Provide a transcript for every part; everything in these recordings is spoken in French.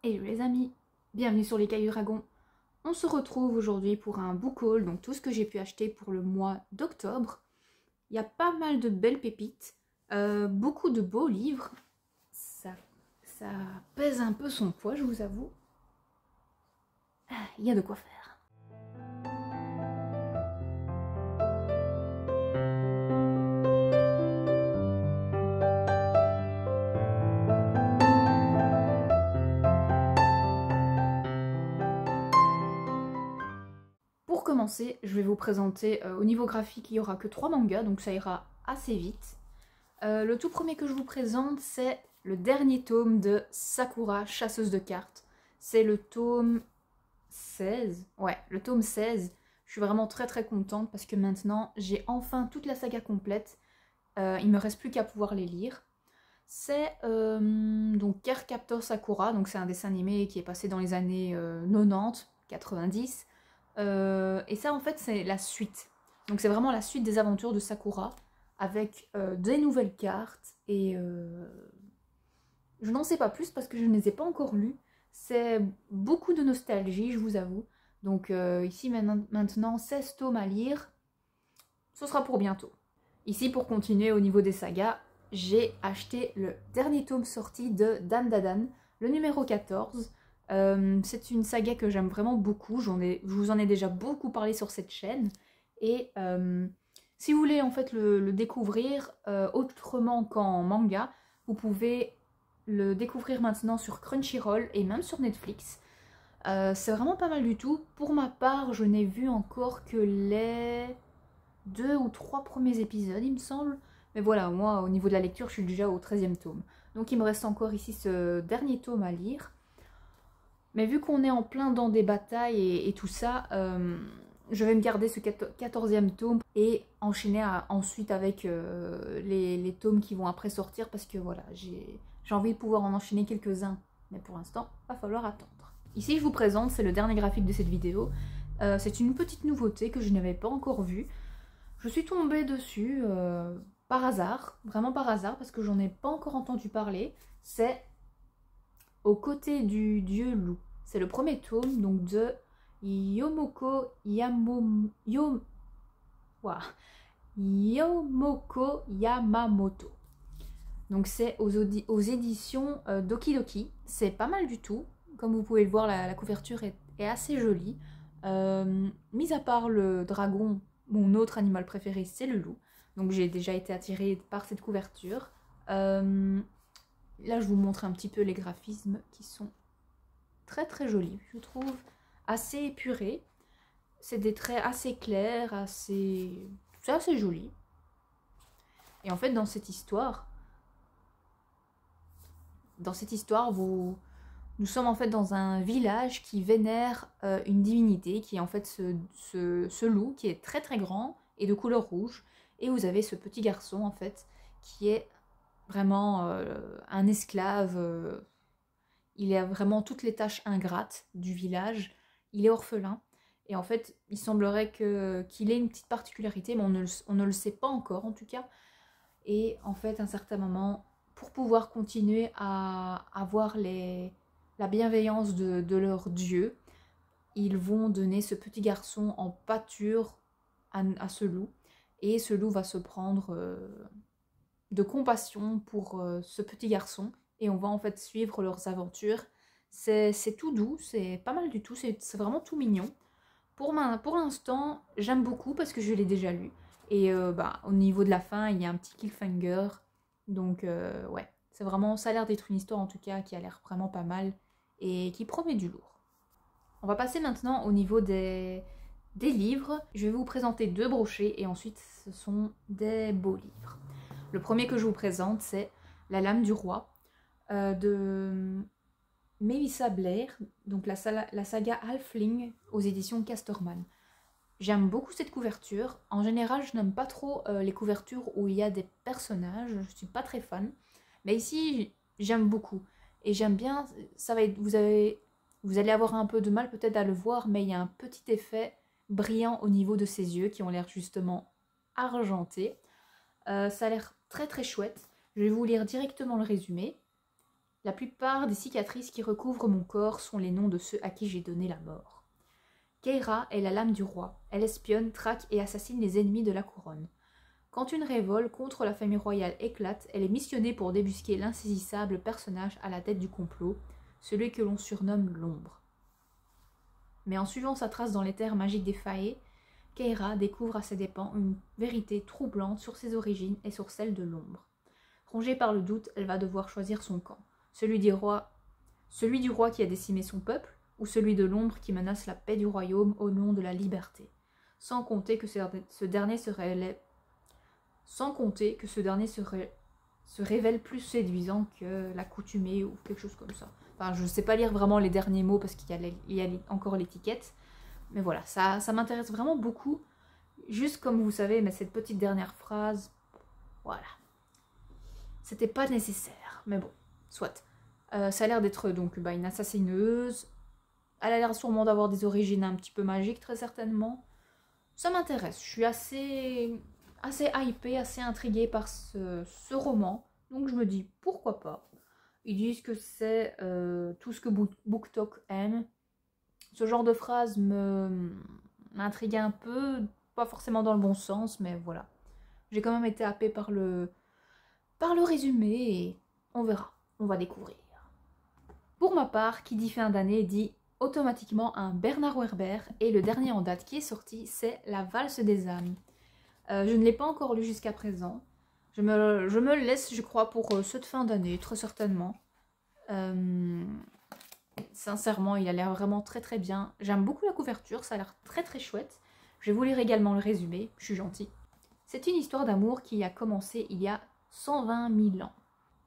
Hello les amis, bienvenue sur les Cailloux Dragons. On se retrouve aujourd'hui pour un book haul, donc tout ce que j'ai pu acheter pour le mois d'octobre. Il y a pas mal de belles pépites, beaucoup de beaux livres. Ça pèse un peu son poids, je vous avoue. Il y a de quoi faire. Pour commencer, je vais vous présenter, au niveau graphique, il n'y aura que 3 mangas, donc ça ira assez vite. Le tout premier que je vous présente, c'est le dernier tome de Sakura, chasseuse de cartes. C'est le tome 16. Ouais, le tome 16. Je suis vraiment très contente parce que maintenant, j'ai enfin toute la saga complète. Il me reste plus qu'à pouvoir les lire. C'est donc Cardcaptor Sakura, donc c'est un dessin animé qui est passé dans les années 90, 90. Et ça, en fait, c'est la suite. Donc c'est vraiment la suite des aventures de Sakura, avec des nouvelles cartes, et je n'en sais pas plus parce que je ne les ai pas encore lues. C'est beaucoup de nostalgie, je vous avoue. Donc ici, maintenant, 16 tomes à lire, ce sera pour bientôt. Ici, pour continuer au niveau des sagas, j'ai acheté le dernier tome sorti de Dan Dadan, le numéro 14. C'est une saga que j'aime vraiment beaucoup, je vous en ai déjà beaucoup parlé sur cette chaîne. Et si vous voulez en fait le découvrir autrement qu'en manga, vous pouvez le découvrir maintenant sur Crunchyroll et même sur Netflix. C'est vraiment pas mal du tout. Pour ma part, je n'ai vu encore que les 2 ou 3 premiers épisodes, il me semble. Mais voilà, moi, au niveau de la lecture, je suis déjà au 13e tome. Donc il me reste encore ici ce dernier tome à lire. Mais vu qu'on est en plein dans des batailles et tout ça, je vais me garder ce 14e tome et enchaîner ensuite avec les tomes qui vont après sortir, parce que voilà, j'ai envie de pouvoir en enchaîner quelques-uns. Mais pour l'instant, va falloir attendre. Ici, je vous présente, c'est le dernier graphique de cette vidéo. C'est une petite nouveauté que je n'avais pas encore vue. Je suis tombée dessus par hasard, vraiment par hasard, parce que j'en ai pas encore entendu parler. C'est Aux côtés du dieu loup. C'est le premier tome donc de Yomoko Yamamoto. Donc c'est aux éditions Doki Doki. C'est pas mal du tout. Comme vous pouvez le voir, la couverture est assez jolie. Mis à part le dragon, mon autre animal préféré, c'est le loup. Donc j'ai déjà été attirée par cette couverture. Là, je vous montre un petit peu les graphismes qui sont très jolis, je trouve. Assez épurés. C'est des traits assez clairs, c'est assez joli. Et en fait, dans cette histoire, nous sommes en fait dans un village qui vénère une divinité, qui est en fait ce loup qui est très grand et de couleur rouge. Et vous avez ce petit garçon en fait qui est vraiment un esclave. Il a vraiment toutes les tâches ingrates du village. Il est orphelin. Et en fait, il semblerait qu'il ait une petite particularité, mais on ne le sait pas encore en tout cas. Et en fait, à un certain moment, pour pouvoir continuer à avoir la bienveillance de leur dieu, ils vont donner ce petit garçon en pâture à ce loup. Et ce loup va se prendre de compassion pour ce petit garçon. Et on va en fait suivre leurs aventures. C'est tout doux, c'est pas mal du tout, c'est vraiment tout mignon. Pour l'instant, j'aime beaucoup parce que je l'ai déjà lu. Et au niveau de la fin, il y a un petit cliffhanger. Donc ouais, c'est vraiment, ça a l'air d'être une histoire en tout cas qui a l'air vraiment pas mal et qui promet du lourd. On va passer maintenant au niveau des livres. Je vais vous présenter 2 brochets et ensuite ce sont des beaux livres. Le premier que je vous présente, c'est La Lame du Roi de Melissa Blair, donc la saga Halfling aux éditions Casterman. J'aime beaucoup cette couverture. En général, je n'aime pas trop les couvertures où il y a des personnages. Je ne suis pas très fan. Mais ici, j'aime beaucoup. Et j'aime bien, ça va être, vous allez avoir un peu de mal peut-être à le voir, mais il y a un petit effet brillant au niveau de ses yeux qui ont l'air justement argentés. Ça a l'air très chouette. Je vais vous lire directement le résumé. La plupart des cicatrices qui recouvrent mon corps sont les noms de ceux à qui j'ai donné la mort. Keira est la lame du roi. Elle espionne, traque et assassine les ennemis de la couronne. Quand une révolte contre la famille royale éclate, elle est missionnée pour débusquer l'insaisissable personnage à la tête du complot, celui que l'on surnomme l'ombre. Mais en suivant sa trace dans les terres magiques des Fae, Keira découvre à ses dépens une vérité troublante sur ses origines et sur celle de l'ombre. Rongée par le doute, elle va devoir choisir son camp, celui du roi qui a décimé son peuple, ou celui de l'ombre qui menace la paix du royaume au nom de la liberté, sans compter que ce dernier se révèle plus séduisant que l'accoutumée ou quelque chose comme ça. Enfin, je ne sais pas lire vraiment les derniers mots parce qu'il y a encore l'étiquette. Mais voilà, ça m'intéresse vraiment beaucoup. Juste comme vous savez, mais cette petite dernière phrase, voilà. C'était pas nécessaire, mais bon, soit. Ça a l'air d'être donc une assassineuse. Elle a l'air sûrement d'avoir des origines un petit peu magiques, très certainement. Ça m'intéresse, je suis assez hypée, assez intriguée par ce roman. Donc je me dis, pourquoi pas. Ils disent que c'est tout ce que BookTok aime. Ce genre de phrase m'intrigue un peu, pas forcément dans le bon sens, mais voilà. J'ai quand même été happée par le résumé et on verra, on va découvrir. Pour ma part, qui dit fin d'année dit automatiquement un Bernard Werber, et le dernier en date qui est sorti, c'est La Valse des âmes. Je ne l'ai pas encore lu jusqu'à présent. Je me le laisse, je crois, pour cette fin d'année, très certainement. Sincèrement, il a l'air vraiment très très bien. J'aime beaucoup la couverture, ça a l'air très très chouette. Je vais vous lire également le résumé, je suis gentille. C'est une histoire d'amour qui a commencé il y a 120 000 ans.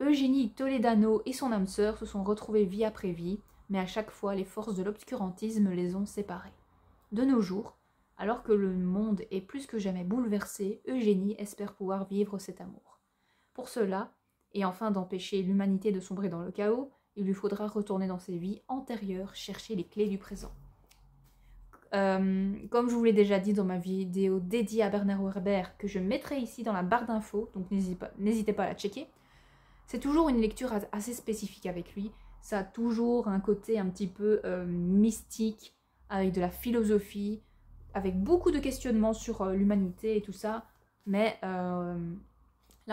Eugénie Toledano et son âme sœur se sont retrouvées vie après vie, mais à chaque fois les forces de l'obscurantisme les ont séparées. De nos jours, alors que le monde est plus que jamais bouleversé, Eugénie espère pouvoir vivre cet amour. Pour cela, et afin d'empêcher l'humanité de sombrer dans le chaos, il lui faudra retourner dans ses vies antérieures, chercher les clés du présent. Comme je vous l'ai déjà dit dans ma vidéo dédiée à Bernard Werber, que je mettrai ici dans la barre d'infos, donc n'hésitez pas à la checker, c'est toujours une lecture assez spécifique avec lui. Ça a toujours un côté un petit peu mystique, avec de la philosophie, avec beaucoup de questionnements sur l'humanité et tout ça. Mais là,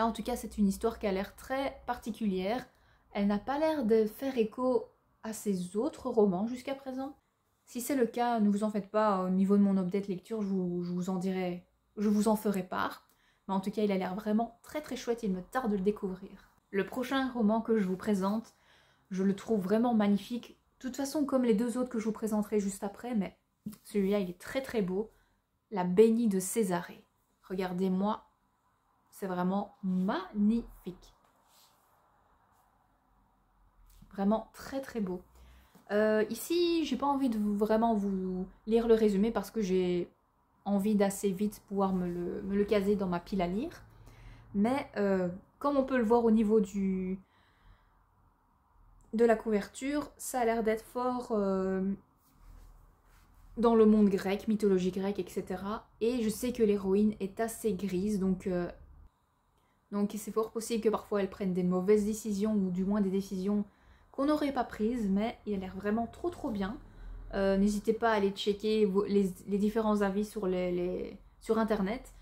en tout cas, c'est une histoire qui a l'air très particulière. Elle n'a pas l'air de faire écho à ses autres romans jusqu'à présent. Si c'est le cas, ne vous en faites pas, au niveau de mon update lecture, je vous en ferai part. Mais en tout cas, il a l'air vraiment très très chouette, il me tarde de le découvrir. Le prochain roman que je vous présente, je le trouve vraiment magnifique. De toute façon, comme les deux autres que je vous présenterai juste après, mais celui-là, il est très très beau. La Bénie de Césarée. Regardez-moi, c'est vraiment magnifique. Vraiment très très beau. Ici, j'ai pas envie de vraiment vous lire le résumé parce que j'ai envie d'assez vite pouvoir me le caser dans ma pile à lire. Mais comme on peut le voir au niveau de la couverture, ça a l'air d'être fort dans le monde grec, mythologie grecque, etc. Et je sais que l'héroïne est assez grise, donc c'est fort possible que parfois elle prenne des mauvaises décisions, ou du moins des décisions qu'on n'aurait pas prises, mais il a l'air vraiment trop trop bien. N'hésitez pas à aller checker les différents avis sur internet.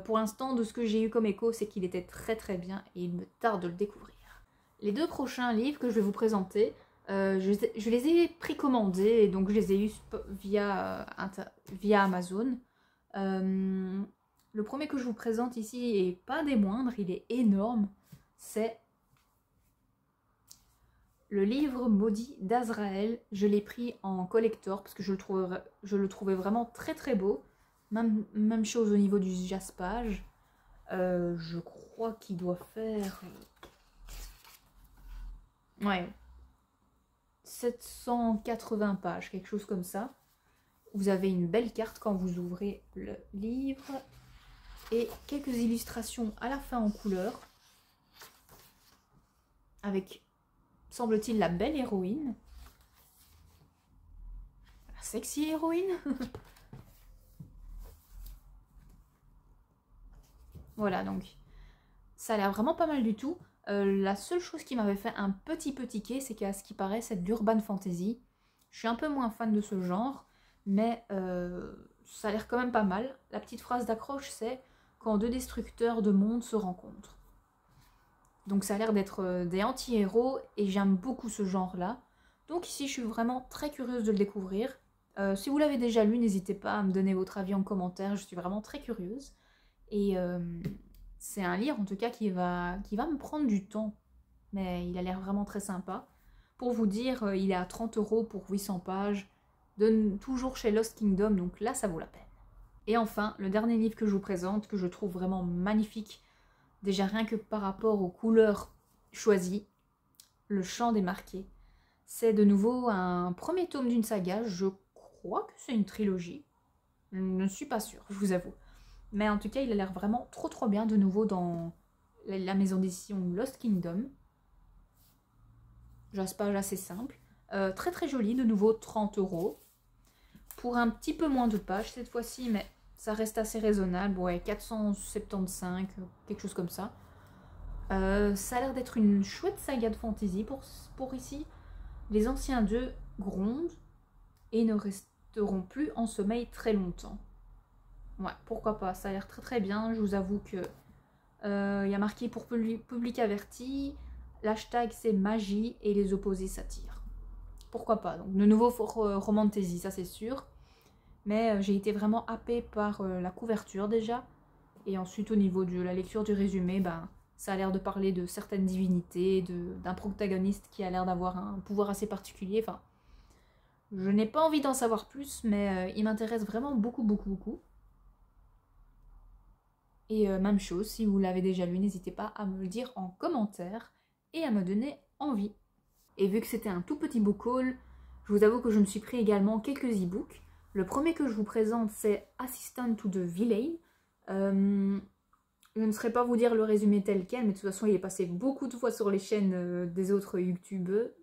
Pour l'instant, de ce que j'ai eu comme écho, c'est qu'il était très très bien et il me tarde de le découvrir. Les deux prochains livres que je vais vous présenter, je les ai précommandés et donc je les ai eus via Amazon. Le premier que je vous présente ici est pas des moindres, il est énorme. C'est le livre maudit d'Azraël. Je l'ai pris en collector parce que je le trouvais vraiment très très beau. Même chose au niveau du jaspage. Je crois qu'il doit faire... Ouais. 780 pages, quelque chose comme ça. Vous avez une belle carte quand vous ouvrez le livre. Et quelques illustrations à la fin en couleur. Avec, semble-t-il, la belle héroïne. La sexy héroïne. Voilà, donc ça a l'air vraiment pas mal du tout. La seule chose qui m'avait fait un petit peu tiquer, c'est qu'à ce qui paraît, c'est de l'urban fantasy. Je suis un peu moins fan de ce genre, mais ça a l'air quand même pas mal. La petite phrase d'accroche, c'est « Quand deux destructeurs de monde se rencontrent ». Donc ça a l'air d'être des anti-héros, et j'aime beaucoup ce genre-là. Donc ici, je suis vraiment très curieuse de le découvrir. Si vous l'avez déjà lu, n'hésitez pas à me donner votre avis en commentaire, je suis vraiment très curieuse. Et c'est un livre en tout cas qui va me prendre du temps, mais il a l'air vraiment très sympa. Pour vous dire, il est à 30 € pour 800 pages, toujours chez Lost Kingdom, donc là ça vaut la peine. Et enfin, le dernier livre que je vous présente, que je trouve vraiment magnifique, déjà rien que par rapport aux couleurs choisies, Le Chant des Marqués. C'est de nouveau un premier tome d'une saga, je crois que c'est une trilogie, je ne suis pas sûre, je vous avoue. Mais en tout cas, il a l'air vraiment trop bien de nouveau dans la maison d'édition Lost Kingdom. Jaspage assez simple. Très joli, de nouveau 30 €. Pour un petit peu moins de pages cette fois-ci, mais ça reste assez raisonnable. Ouais, 475, quelque chose comme ça. Ça a l'air d'être une chouette saga de fantasy pour ici. Les anciens dieux grondent et ne resteront plus en sommeil très longtemps. Ouais, pourquoi pas, ça a l'air très bien. Je vous avoue que y a marqué pour public averti, l'hashtag c'est magie et les opposés s'attirent. Pourquoi pas, donc de nouveau romantasy, ça c'est sûr. Mais j'ai été vraiment happée par la couverture déjà. Et ensuite au niveau de la lecture du résumé, ben, ça a l'air de parler de certaines divinités, d'un protagoniste qui a l'air d'avoir un pouvoir assez particulier. Enfin, je n'ai pas envie d'en savoir plus, mais il m'intéresse vraiment beaucoup. Et même chose, si vous l'avez déjà lu, n'hésitez pas à me le dire en commentaire et à me donner envie. Et vu que c'était un tout petit book haul, je vous avoue que je me suis pris également quelques e-books. Le premier que je vous présente, c'est Assistant to the Villain. Je ne saurais pas vous dire le résumé tel quel, mais de toute façon, il est passé beaucoup de fois sur les chaînes des autres youtubeuses,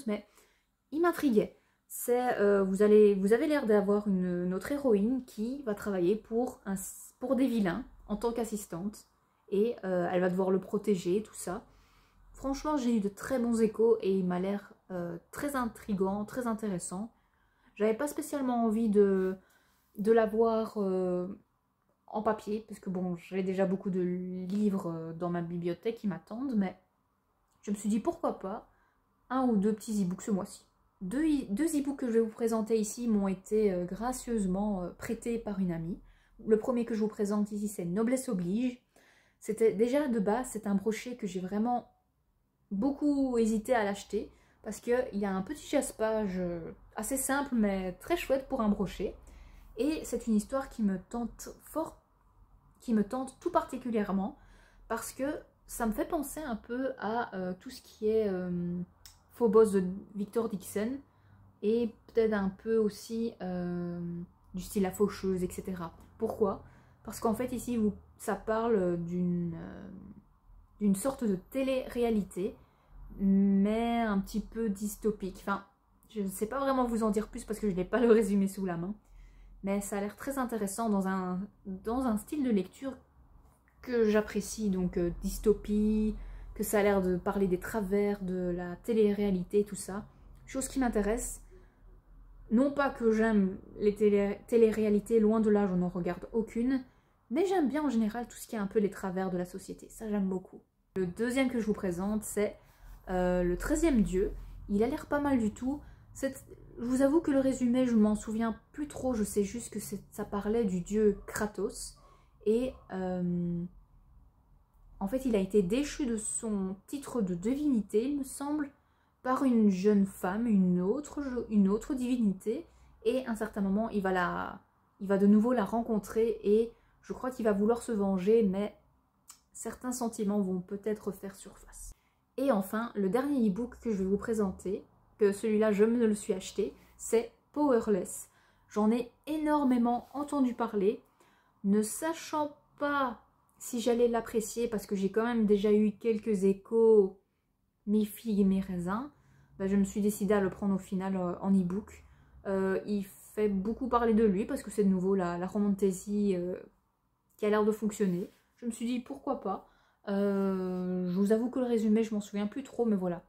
mais il m'intriguait. Vous avez l'air d'avoir une autre héroïne qui va travailler pour des vilains en tant qu'assistante. Et elle va devoir le protéger, tout ça. Franchement, j'ai eu de très bons échos et il m'a l'air très intriguant, très intéressant. J'avais pas spécialement envie de l'avoir en papier, parce que bon, j'ai déjà beaucoup de livres dans ma bibliothèque qui m'attendent, mais je me suis dit pourquoi pas un ou deux petits e-books ce mois-ci. Deux e-books que je vais vous présenter ici m'ont été gracieusement prêtés par une amie. Le premier que je vous présente ici, c'est Noblesse oblige. C'était déjà de base, c'est un brochet que j'ai vraiment beaucoup hésité à l'acheter parce qu'il y a un petit jaspage assez simple mais très chouette pour un brochet. Et c'est une histoire qui me tente tout particulièrement parce que ça me fait penser un peu à tout ce qui est Phobos de Victor Dixon et peut-être un peu aussi du style La Faucheuse, etc. Pourquoi? Parce qu'en fait ici ça parle d'une sorte de télé-réalité mais un petit peu dystopique. Enfin, je ne sais pas vraiment vous en dire plus parce que je n'ai pas le résumé sous la main. Mais ça a l'air très intéressant dans un style de lecture que j'apprécie. Donc dystopie, que ça a l'air de parler des travers de la télé-réalité, tout ça. Chose qui m'intéresse. Non pas que j'aime les télé-réalités, loin de là, je n'en regarde aucune. Mais j'aime bien en général tout ce qui est un peu les travers de la société. Ça, j'aime beaucoup. Le deuxième que je vous présente, c'est le 13e dieu. Il a l'air pas mal du tout. Je vous avoue que le résumé, je m'en souviens plus trop. Je sais juste que ça parlait du dieu Kratos. Et en fait, il a été déchu de son titre de divinité, il me semble, par une jeune femme, une autre divinité. Et à un certain moment, il va de nouveau la rencontrer. Et je crois qu'il va vouloir se venger, mais certains sentiments vont peut-être faire surface. Et enfin, le dernier e-book que je vais vous présenter, que celui-là je me le suis acheté, c'est Powerless. J'en ai énormément entendu parler, ne sachant pas si j'allais l'apprécier, parce que j'ai quand même déjà eu quelques échos mi-figue et mi-raisin, bah, je me suis décidée à le prendre au final en e-book. Il fait beaucoup parler de lui, parce que c'est de nouveau la romantasy qui a l'air de fonctionner. Je me suis dit pourquoi pas. Je vous avoue que le résumé, je m'en souviens plus trop, mais voilà.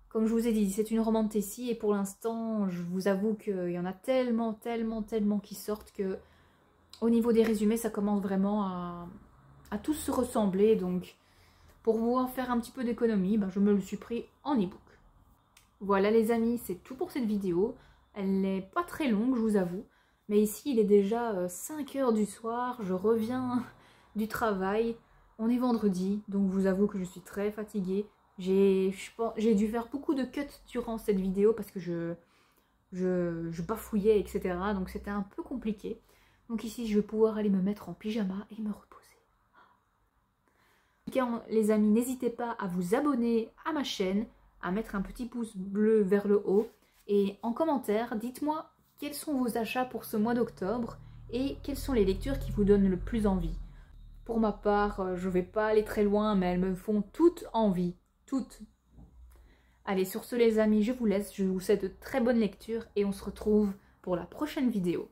Comme je vous ai dit, c'est une romantécie et pour l'instant, je vous avoue qu'il y en a tellement qui sortent que au niveau des résumés, ça commence vraiment à tous se ressembler. Donc, pour vous en faire un petit peu d'économie, ben, je me le suis pris en e-book. Voilà les amis, c'est tout pour cette vidéo. Elle n'est pas très longue, je vous avoue. Mais ici, il est déjà 5 h du soir, je reviens du travail. On est vendredi, donc je vous avoue que je suis très fatiguée. J'ai dû faire beaucoup de cuts durant cette vidéo parce que je bafouillais, etc. Donc c'était un peu compliqué. Donc ici, je vais pouvoir aller me mettre en pyjama et me reposer. En tout cas, les amis, n'hésitez pas à vous abonner à ma chaîne, à mettre un petit pouce bleu vers le haut. Et en commentaire, dites-moi quels sont vos achats pour ce mois d'octobre et quelles sont les lectures qui vous donnent le plus envie. Pour ma part, je ne vais pas aller très loin, mais elles me font toutes envie. Toutes. Allez, sur ce les amis, je vous laisse. Je vous souhaite de très bonnes lectures et on se retrouve pour la prochaine vidéo.